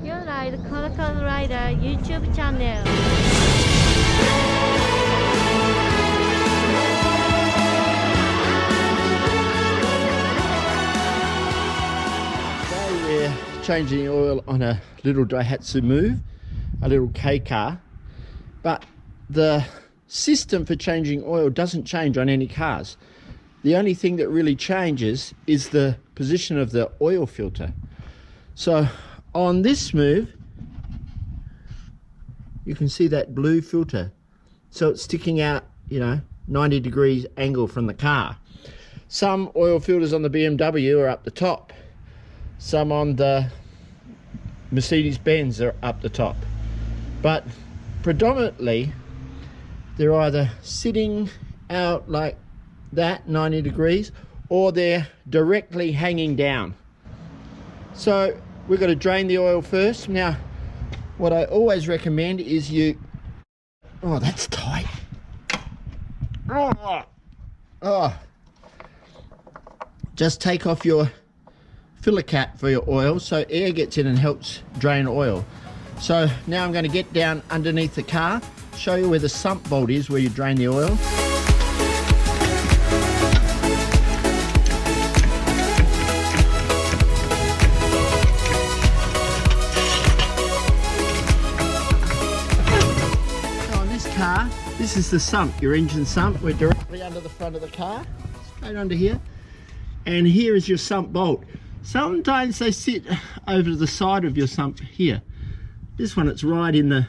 You're like the Kodokuna Raida YouTube channel. Today we're changing oil on a little Daihatsu Move, a little K car, but the system for changing oil doesn't change on any cars. The only thing that really changes is the position of the oil filter. So on this Move, you can see that blue filter. So it's sticking out, 90 degrees angle from the car. Some oil filters on the BMW are up the top. Some on the Mercedes-Benz are up the top. But predominantly, they're either sitting out like that, 90 degrees, or they're directly hanging down. So we've got to drain the oil first. Now, what I always recommend is oh, that's tight. Oh. Just take off your filler cap for your oil so air gets in and helps drain oil. So now I'm going to get down underneath the car, show you where the sump bolt is, where you drain the oil. So on this car, this is the sump, your engine sump. We're directly under the front of the car, straight under here. And here is your sump bolt. Sometimes they sit over to the side of your sump here. This one, it's right in the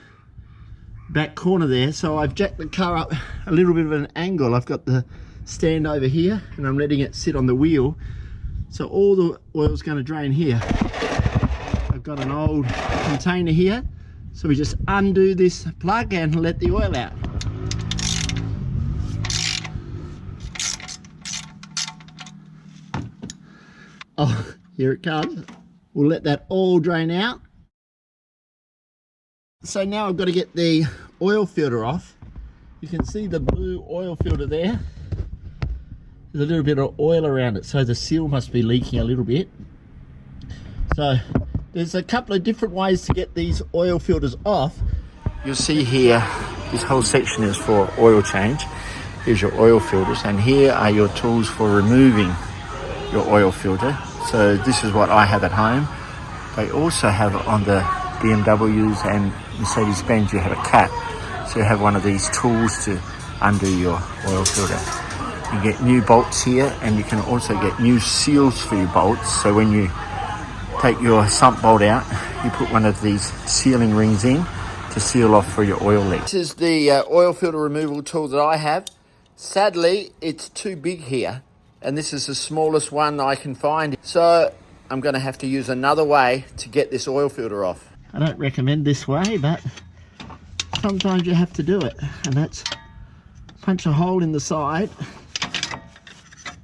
back corner there, so I've jacked the car up a little bit of an angle. I've got the stand over here and I'm letting it sit on the wheel, so all the oil's going to drain here. I've got an old container here, so we just undo this plug and let the oil out. Oh, here it comes. We'll let that all drain out. So now I've got to get the oil filter off. You can see the blue oil filter there. There's a little bit of oil around it, so the seal must be leaking a little bit. So there's a couple of different ways to get these oil filters off. You'll see here, this whole section is for oil change. Here's your oil filters, and here are your tools for removing your oil filter. So this is what I have at home. They also have on the BMWs and Mercedes-Benz, you have a cap. So you have one of these tools to undo your oil filter. You get new bolts here, and you can also get new seals for your bolts. So when you take your sump bolt out, you put one of these sealing rings in to seal off for your oil leak. This is the oil filter removal tool that I have. Sadly, it's too big here, and this is the smallest one I can find. So I'm going to have to use another way to get this oil filter off. I don't recommend this way, but sometimes you have to do it, and that's punch a hole in the side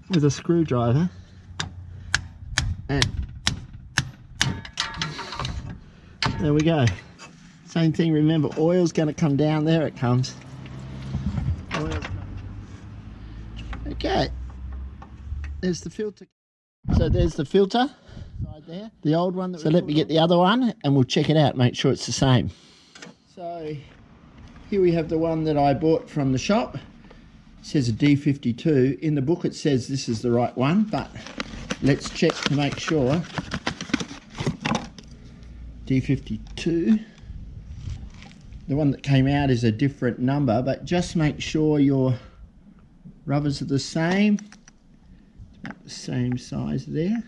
with a screwdriver, and there we go. Same thing, remember, oil's going to come down. There it comes. Okay, there's the filter. So there's the filter right there, the old one. So let me get the other one and we'll check it out, make sure it's the same. So here we have the one that I bought from the shop. It says a D52. In the book it says this is the right one, but let's check to make sure. D52. The one that came out is a different number, but just make sure your rubbers are the same. About the same size there.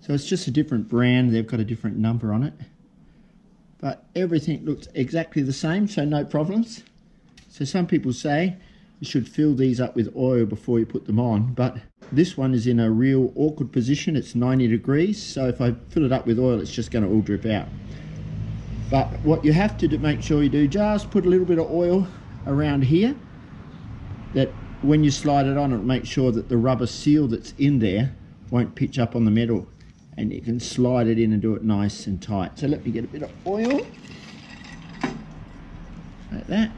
So it's just a different brand, they've got a different number on it. But everything looks exactly the same, so no problems. So some people say you should fill these up with oil before you put them on, but this one is in a real awkward position. It's 90 degrees, so if I fill it up with oil, it's just going to all drip out. But what you have to do, make sure you do, just put a little bit of oil around here, that when you slide it on, it'll make sure that the rubber seal that's in there won't pitch up on the metal, and you can slide it in and do it nice and tight. So let me get a bit of oil, like that.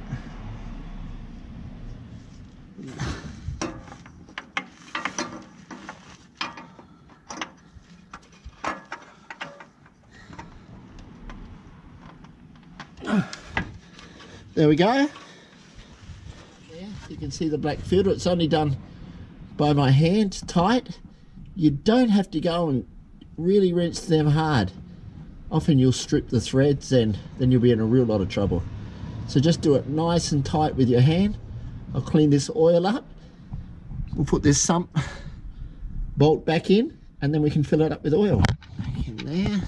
There we go. Yeah, you can see the black filter. It's only done by my hand, tight. You don't have to go and really rinse them hard. Often you'll strip the threads and then you'll be in a real lot of trouble. So just do it nice and tight with your hand. I'll clean this oil up. We'll put this sump bolt back in and then we can fill it up with oil. Back in there.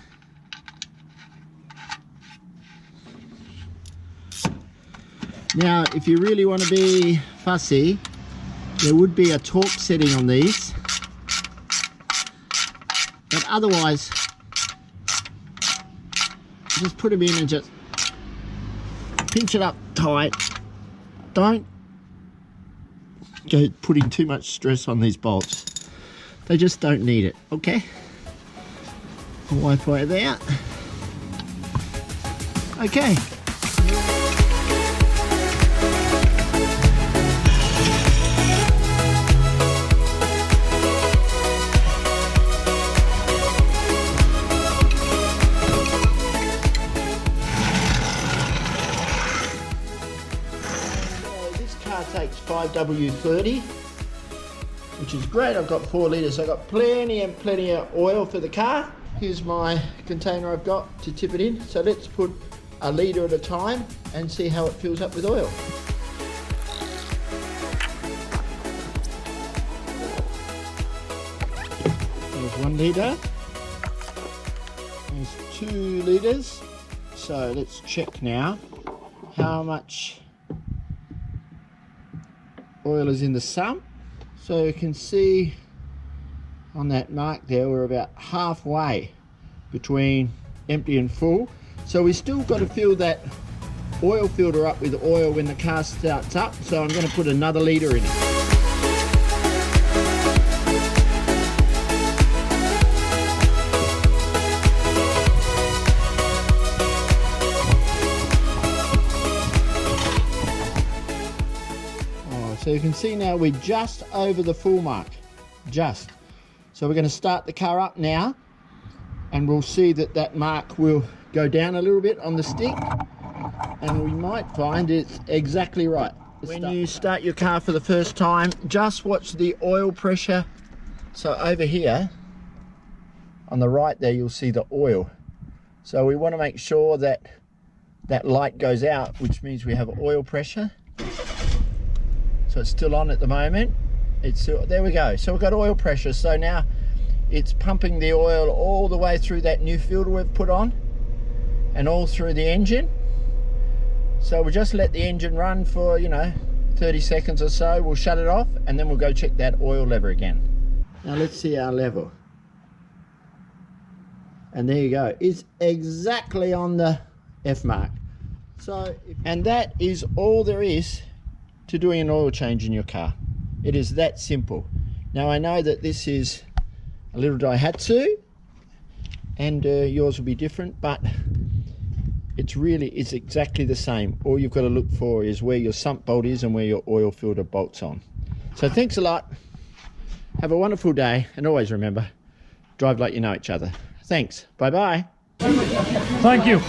Now, if you really want to be fussy, there would be a torque setting on these. But otherwise, just put them in and just pinch it up tight. Don't go putting too much stress on these bolts. They just don't need it, okay? I'll wipe away there. Okay. Takes 5W30, which is great. I've got 4 litres. I've got plenty of oil for the car. Here's my container I've got to tip it in. So let's put a litre at a time and see how it fills up with oil. There's 1 litre. There's 2 litres. So let's check now how much oil is in the sump. So you can see on that mark there we're about halfway between empty and full. So we still got to fill that oil filter up with oil when the car starts up. So I'm going to put another litre in it. So you can see now we're just over the full mark, just. So we're going to start the car up now and we'll see that that mark will go down a little bit on the stick and we might find it's exactly right. When you start your car for the first time, just watch the oil pressure. So over here on the right there you'll see the oil. So we want to make sure that that light goes out, which means we have oil pressure. So it's still on at the moment. It's still, there we go. So we've got oil pressure. So now it's pumping the oil all the way through that new filter we've put on and all through the engine. So we'll just let the engine run for, 30 seconds or so. We'll shut it off and then we'll go check that oil lever again. Now let's see our level. And there you go. It's exactly on the F mark. So, and that is all there is to doing an oil change in your car. It is that simple. Now I know that this is a little Daihatsu and yours will be different, but it's exactly the same. All you've got to look for is where your sump bolt is and where your oil filter bolt's on. So thanks a lot. Have a wonderful day and always remember, drive like you know each other. Thanks. Bye bye. Thank you.